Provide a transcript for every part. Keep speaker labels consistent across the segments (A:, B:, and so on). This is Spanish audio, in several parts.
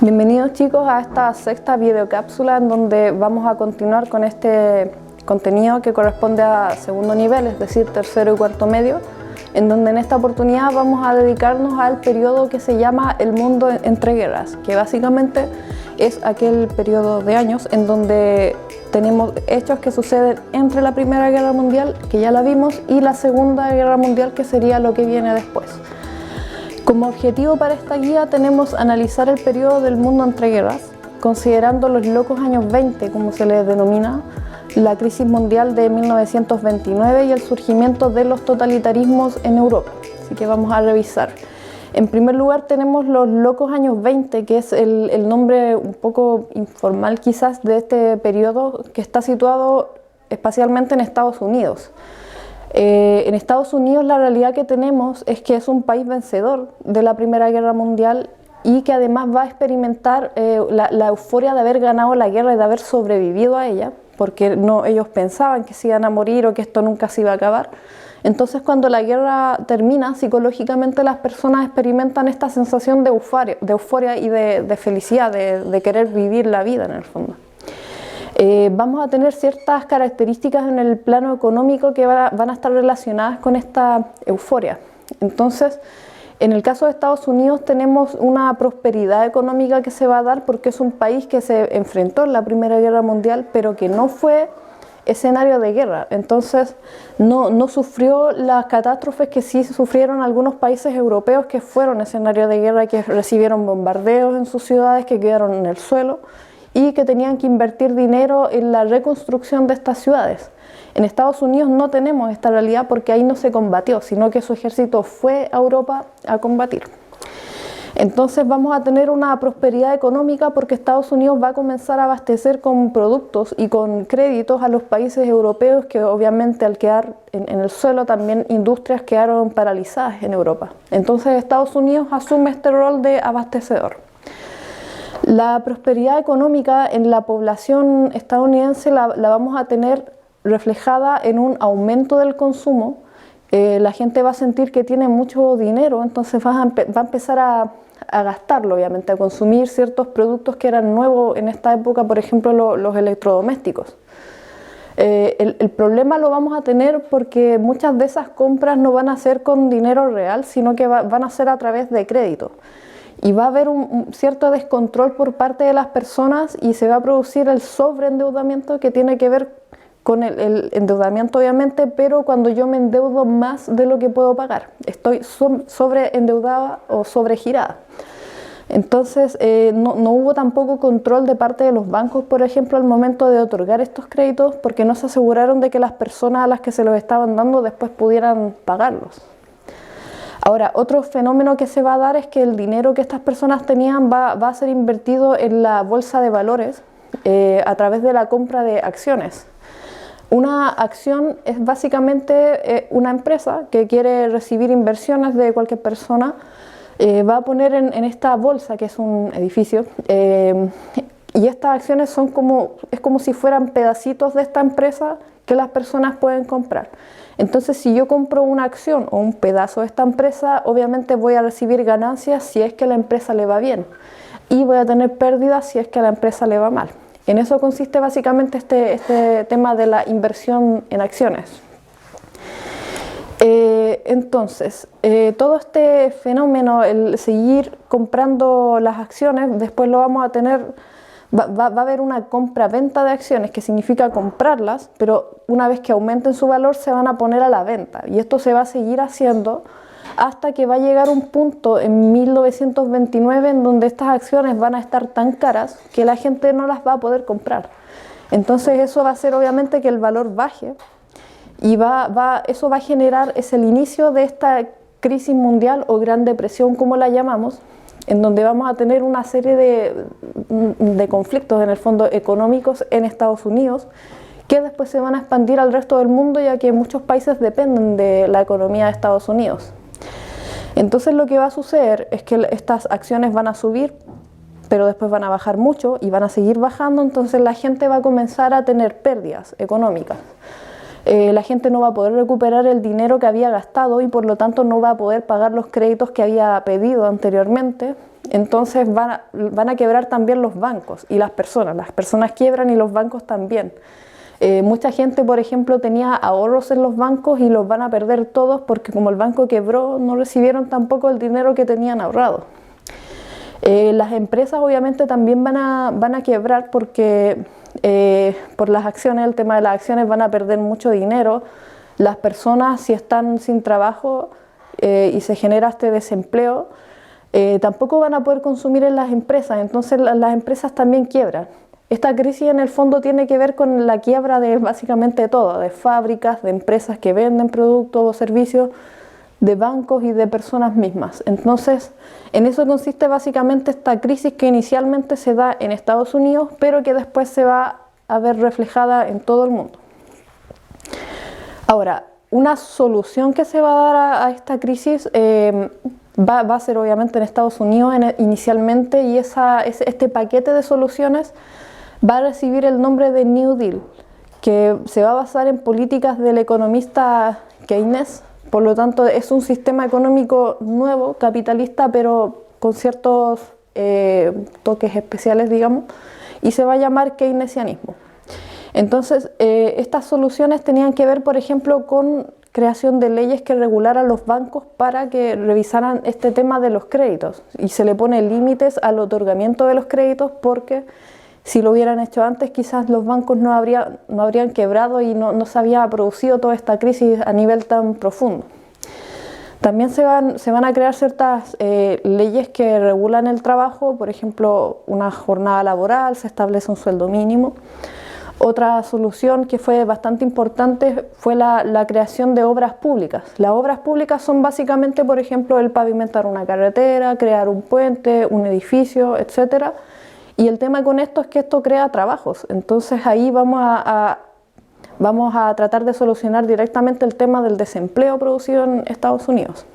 A: Bienvenidos chicos a esta sexta videocápsula en donde vamos a continuar con este contenido que corresponde a segundo nivel, es decir, tercero y cuarto medio, en donde en esta oportunidad vamos a dedicarnos al periodo que se llama el mundo entre guerras, que básicamente es aquel periodo de años en donde tenemos hechos que suceden entre la Primera Guerra Mundial, que ya la vimos, y la Segunda Guerra Mundial, que sería lo que viene después. Como objetivo para esta guía tenemos analizar el periodo del mundo entre guerras, considerando los locos años 20, como se les denomina, la crisis mundial de 1929 y el surgimiento de los totalitarismos en Europa. Así que vamos a revisar. En primer lugar tenemos los locos años 20, que es el nombre un poco informal quizás de este periodo, que está situado espacialmente en Estados Unidos. En Estados Unidos la realidad que tenemos es que es un país vencedor de la Primera Guerra Mundial y que además va a experimentar la euforia de haber ganado la guerra y de haber sobrevivido a ella, porque ellos pensaban que se iban a morir o que esto nunca se iba a acabar. Entonces cuando la guerra termina, psicológicamente las personas experimentan esta sensación de euforia y de felicidad, de querer vivir la vida en el fondo. Vamos a tener ciertas características en el plano económico que van a estar relacionadas con esta euforia. Entonces, en el caso de Estados Unidos tenemos una prosperidad económica que se va a dar porque es un país que se enfrentó en la Primera Guerra Mundial, pero que no fue escenario de guerra. Entonces, no sufrió las catástrofes que sí sufrieron algunos países europeos que fueron escenario de guerra, que recibieron bombardeos en sus ciudades, que quedaron en el suelo, y que tenían que invertir dinero en la reconstrucción de estas ciudades. En Estados Unidos no tenemos esta realidad porque ahí no se combatió, sino que su ejército fue a Europa a combatir. Entonces vamos a tener una prosperidad económica porque Estados Unidos va a comenzar a abastecer con productos y con créditos a los países europeos que obviamente al quedar en el suelo también industrias quedaron paralizadas en Europa. Entonces Estados Unidos asume este rol de abastecedor. La prosperidad económica en la población estadounidense la vamos a tener reflejada en un aumento del consumo. La gente va a sentir que tiene mucho dinero, entonces va a empezar a gastarlo, obviamente, a consumir ciertos productos que eran nuevos en esta época, por ejemplo los electrodomésticos. El problema lo vamos a tener porque muchas de esas compras no van a ser con dinero real, sino que van a ser a través de crédito. Y va a haber un cierto descontrol por parte de las personas y se va a producir el sobreendeudamiento, que tiene que ver con el endeudamiento obviamente, pero cuando yo me endeudo más de lo que puedo pagar, estoy sobreendeudada o sobregirada. Entonces no hubo tampoco control de parte de los bancos, por ejemplo, al momento de otorgar estos créditos, porque no se aseguraron de que las personas a las que se los estaban dando después pudieran pagarlos. Ahora, otro fenómeno que se va a dar es que el dinero que estas personas tenían va a ser invertido en la bolsa de valores a través de la compra de acciones. Una acción es básicamente una empresa que quiere recibir inversiones de cualquier persona, va a poner en esta bolsa, que es un edificio, y estas acciones es como si fueran pedacitos de esta empresa que las personas pueden comprar. Entonces, si yo compro una acción o un pedazo de esta empresa, obviamente voy a recibir ganancias si es que a la empresa le va bien y voy a tener pérdidas si es que a la empresa le va mal. En eso consiste básicamente este tema de la inversión en acciones. Entonces, todo este fenómeno, el seguir comprando las acciones, después lo vamos a tener. Va a haber una compra-venta de acciones, que significa comprarlas, pero una vez que aumenten su valor se van a poner a la venta. Y esto se va a seguir haciendo hasta que va a llegar un punto en 1929 en donde estas acciones van a estar tan caras que la gente no las va a poder comprar. Entonces eso va a hacer obviamente que el valor baje y eso va a generar, es el inicio de esta crisis mundial o Gran Depresión, como la llamamos, en donde vamos a tener una serie de conflictos en el fondo económicos en Estados Unidos que después se van a expandir al resto del mundo, ya que muchos países dependen de la economía de Estados Unidos. Entonces lo que va a suceder es que estas acciones van a subir, pero después van a bajar mucho y van a seguir bajando, entonces la gente va a comenzar a tener pérdidas económicas. La gente no va a poder recuperar el dinero que había gastado y por lo tanto no va a poder pagar los créditos que había pedido anteriormente. entonces van a quebrar también los bancos y las personas quiebran y los bancos también. Mucha gente, por ejemplo, tenía ahorros en los bancos y los van a perder todos porque como el banco quebró, no recibieron tampoco el dinero que tenían ahorrado. Las empresas obviamente también van a quebrar porque por las acciones, el tema de las acciones, van a perder mucho dinero. Las personas, si están sin trabajo y se genera este desempleo, tampoco van a poder consumir en las empresas, entonces las empresas también quiebran. Esta crisis en el fondo tiene que ver con la quiebra de básicamente todo, de fábricas, de empresas que venden productos o servicios, de bancos y de personas mismas. Entonces, en eso consiste básicamente esta crisis que inicialmente se da en Estados Unidos, pero que después se va a ver reflejada en todo el mundo. Ahora, una solución que se va a dar a esta crisis va a ser obviamente en Estados Unidos inicialmente, y este paquete de soluciones va a recibir el nombre de New Deal, que se va a basar en políticas del economista Keynes. Por lo tanto, es un sistema económico nuevo, capitalista, pero con ciertos toques especiales, digamos, y se va a llamar keynesianismo. Entonces, estas soluciones tenían que ver, por ejemplo, con creación de leyes que regularan los bancos para que revisaran este tema de los créditos, y se le pone límites al otorgamiento de los créditos porque si lo hubieran hecho antes, quizás los bancos no habrían quebrado y no se había producido toda esta crisis a nivel tan profundo. También se van a crear ciertas leyes que regulan el trabajo, por ejemplo, una jornada laboral, se establece un sueldo mínimo. Otra solución que fue bastante importante fue la creación de obras públicas. Las obras públicas son básicamente, por ejemplo, el pavimentar una carretera, crear un puente, un edificio, etcétera. Y el tema con esto es que esto crea trabajos, entonces ahí vamos a tratar de solucionar directamente el tema del desempleo producido en Estados Unidos.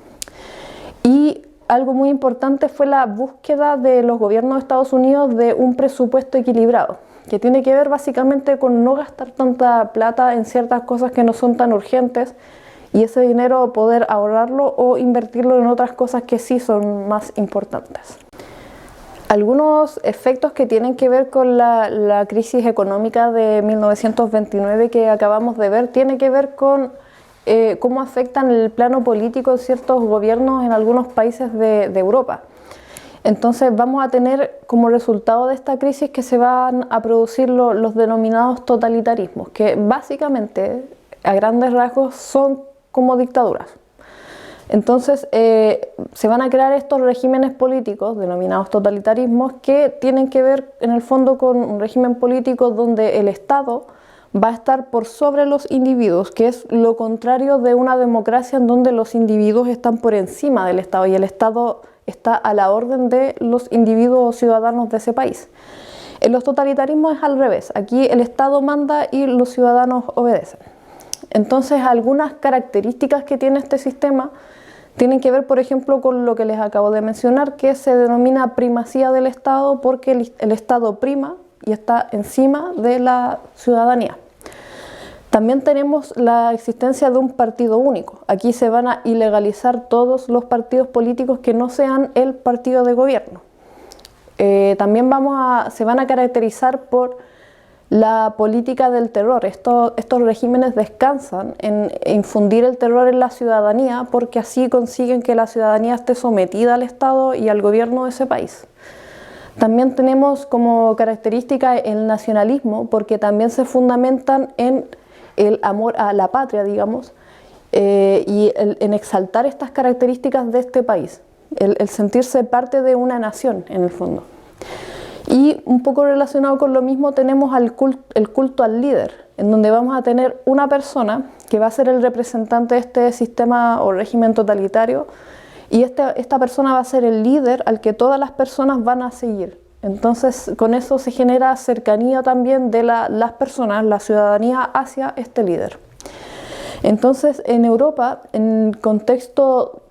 A: Y algo muy importante fue la búsqueda de los gobiernos de Estados Unidos de un presupuesto equilibrado, que tiene que ver básicamente con no gastar tanta plata en ciertas cosas que no son tan urgentes, y ese dinero poder ahorrarlo o invertirlo en otras cosas que sí son más importantes. Algunos efectos que tienen que ver con la crisis económica de 1929 que acabamos de ver, tiene que ver con cómo afectan el plano político de ciertos gobiernos en algunos países de Europa. Entonces vamos a tener como resultado de esta crisis que se van a producir los denominados totalitarismos, que básicamente a grandes rasgos son como dictaduras. Entonces se van a crear estos regímenes políticos denominados totalitarismos que tienen que ver en el fondo con un régimen político donde el Estado va a estar por sobre los individuos, que es lo contrario de una democracia en donde los individuos están por encima del Estado y el Estado está a la orden de los individuos o ciudadanos de ese país. En los totalitarismos es al revés, aquí el Estado manda y los ciudadanos obedecen. Entonces algunas características que tiene este sistema tienen que ver, por ejemplo, con lo que les acabo de mencionar, que se denomina primacía del Estado porque el Estado prima y está encima de la ciudadanía. También tenemos la existencia de un partido único. Aquí se van a ilegalizar todos los partidos políticos que no sean el partido de gobierno. También se van a caracterizar por la política del terror. Estos regímenes descansan en infundir el terror en la ciudadanía porque así consiguen que la ciudadanía esté sometida al Estado y al gobierno de ese país. También tenemos como característica el nacionalismo porque también se fundamentan en el amor a la patria, digamos, y en exaltar estas características de este país, el sentirse parte de una nación en el fondo. Y un poco relacionado con lo mismo tenemos el culto al líder, en donde vamos a tener una persona que va a ser el representante de este sistema o régimen totalitario, y esta persona va a ser el líder al que todas las personas van a seguir. Entonces con eso se genera cercanía también de las personas, la ciudadanía hacia este líder. Entonces en Europa, en contexto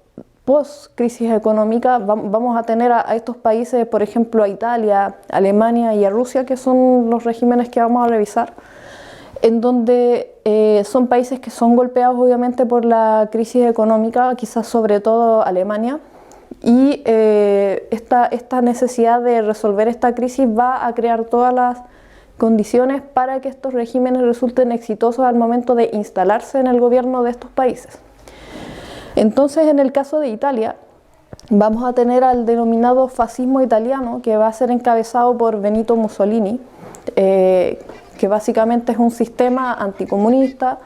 A: post-crisis económica, vamos a tener a estos países, por ejemplo a Italia, Alemania y a Rusia, que son los regímenes que vamos a revisar, en donde son países que son golpeados obviamente por la crisis económica, quizás sobre todo Alemania, y esta necesidad de resolver esta crisis va a crear todas las condiciones para que estos regímenes resulten exitosos al momento de instalarse en el gobierno de estos países. Entonces, en el caso de Italia, vamos a tener al denominado fascismo italiano, que va a ser encabezado por Benito Mussolini, que básicamente es un sistema anticomunista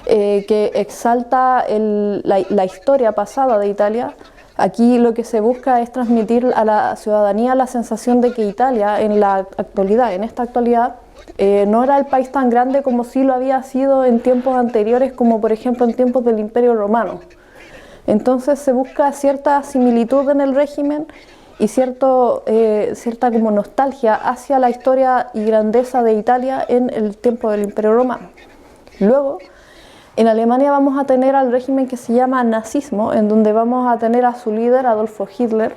A: que exalta la historia pasada de Italia. Aquí lo que se busca es transmitir a la ciudadanía la sensación de que Italia en esta actualidad, no era el país tan grande como sí lo había sido en tiempos anteriores, como por ejemplo en tiempos del Imperio Romano. Entonces se busca cierta similitud en el régimen y cierta como nostalgia hacia la historia y grandeza de Italia en el tiempo del Imperio Romano. Luego, en Alemania vamos a tener al régimen que se llama nazismo, en donde vamos a tener a su líder, Adolfo Hitler,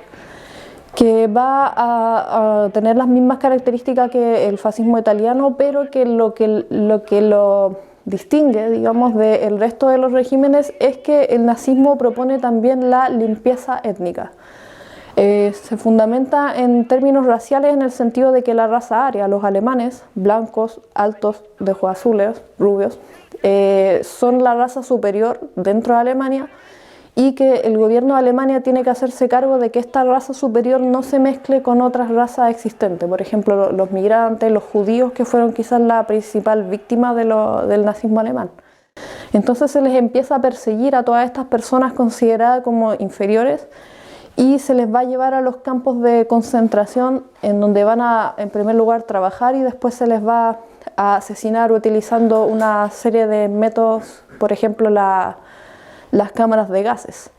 A: que va a tener las mismas características que el fascismo italiano, pero que lo distingue, digamos, del resto de los regímenes es que el nazismo propone también la limpieza étnica. Se fundamenta en términos raciales en el sentido de que la raza aria, los alemanes, blancos, altos, de ojos azules, rubios, son la raza superior dentro de Alemania y que el gobierno de Alemania tiene que hacerse cargo de que esta raza superior no se mezcle con otras razas existentes, por ejemplo los migrantes, los judíos, que fueron quizás la principal víctima del nazismo alemán. Entonces se les empieza a perseguir a todas estas personas consideradas como inferiores y se les va a llevar a los campos de concentración, en donde van a, en primer lugar, trabajar y después se les va a asesinar utilizando una serie de métodos, por ejemplo las cámaras de gases.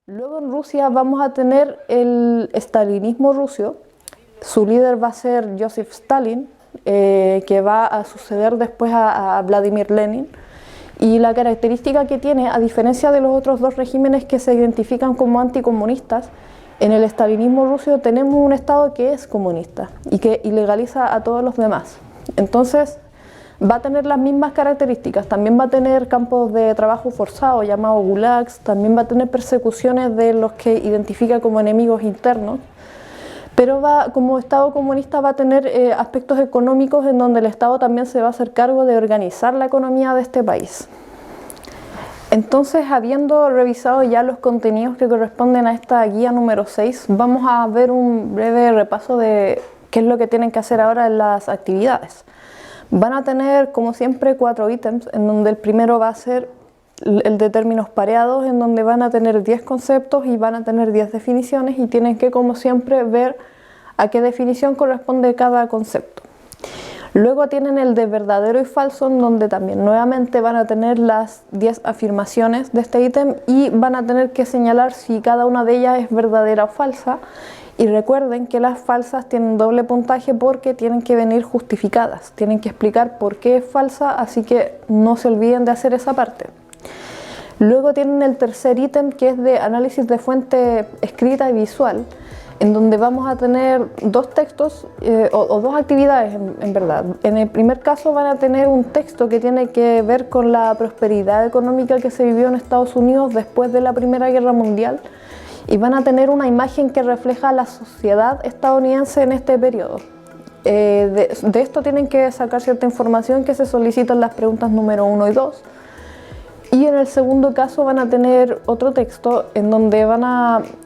A: Luego en Rusia vamos a tener el stalinismo ruso. Su líder va a ser Joseph Stalin, que va a suceder después a Vladimir Lenin. Y la característica que tiene, a diferencia de los otros dos regímenes que se identifican como anticomunistas, en el stalinismo ruso tenemos un Estado que es comunista y que ilegaliza a todos los demás. Entonces va a tener las mismas características, también va a tener campos de trabajo forzado llamados gulags, también va a tener persecuciones de los que identifica como enemigos internos, pero como Estado comunista va a tener aspectos económicos en donde el Estado también se va a hacer cargo de organizar la economía de este país. Entonces, habiendo revisado ya los contenidos que corresponden a esta guía número 6, vamos a ver un breve repaso de qué es lo que tienen que hacer ahora en las actividades. Van a tener, como siempre, 4 ítems, en donde el primero va a ser el de términos pareados, en donde van a tener 10 conceptos y van a tener 10 definiciones y tienen que, como siempre, ver a qué definición corresponde cada concepto. Luego tienen el de verdadero y falso, en donde también nuevamente van a tener las 10 afirmaciones de este ítem y van a tener que señalar si cada una de ellas es verdadera o falsa. Y recuerden que las falsas tienen doble puntaje porque tienen que venir justificadas, tienen que explicar por qué es falsa, así que no se olviden de hacer esa parte. Luego tienen el tercer ítem, que es de análisis de fuente escrita y visual, en donde vamos a tener 2 textos o 2 actividades en verdad. En el primer caso van a tener un texto que tiene que ver con la prosperidad económica que se vivió en Estados Unidos después de la Primera Guerra Mundial y van a tener una imagen que refleja la sociedad estadounidense en este periodo. De esto tienen que sacar cierta información que se solicita en las preguntas número 1 y 2. Y en el segundo caso van a tener otro texto en donde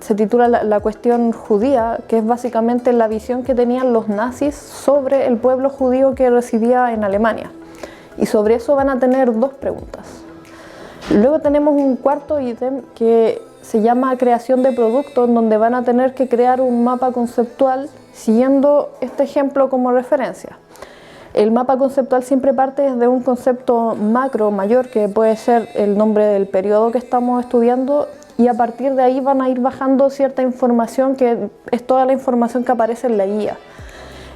A: se titula la cuestión judía, que es básicamente la visión que tenían los nazis sobre el pueblo judío que residía en Alemania. Y sobre eso van a tener 2 preguntas. Luego tenemos un cuarto ítem que se llama creación de producto, en donde van a tener que crear un mapa conceptual siguiendo este ejemplo como referencia. El mapa conceptual siempre parte desde un concepto macro mayor, que puede ser el nombre del periodo que estamos estudiando, y a partir de ahí van a ir bajando cierta información que es toda la información que aparece en la guía.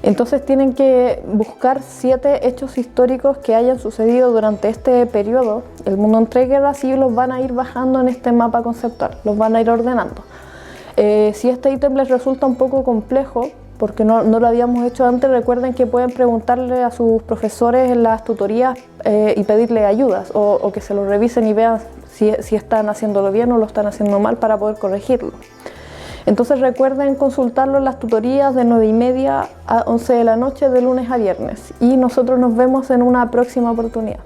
A: Entonces tienen que buscar 7 hechos históricos que hayan sucedido durante este periodo, el mundo entre guerras, y los van a ir bajando en este mapa conceptual, los van a ir ordenando. Si este ítem les resulta un poco complejo, porque no lo habíamos hecho antes. Recuerden que pueden preguntarle a sus profesores en las tutorías y pedirle ayudas o que se lo revisen y vean si están haciéndolo bien o lo están haciendo mal para poder corregirlo. Entonces recuerden consultarlo en las tutorías de 9:30 a 11 de la noche de lunes a viernes y nosotros nos vemos en una próxima oportunidad.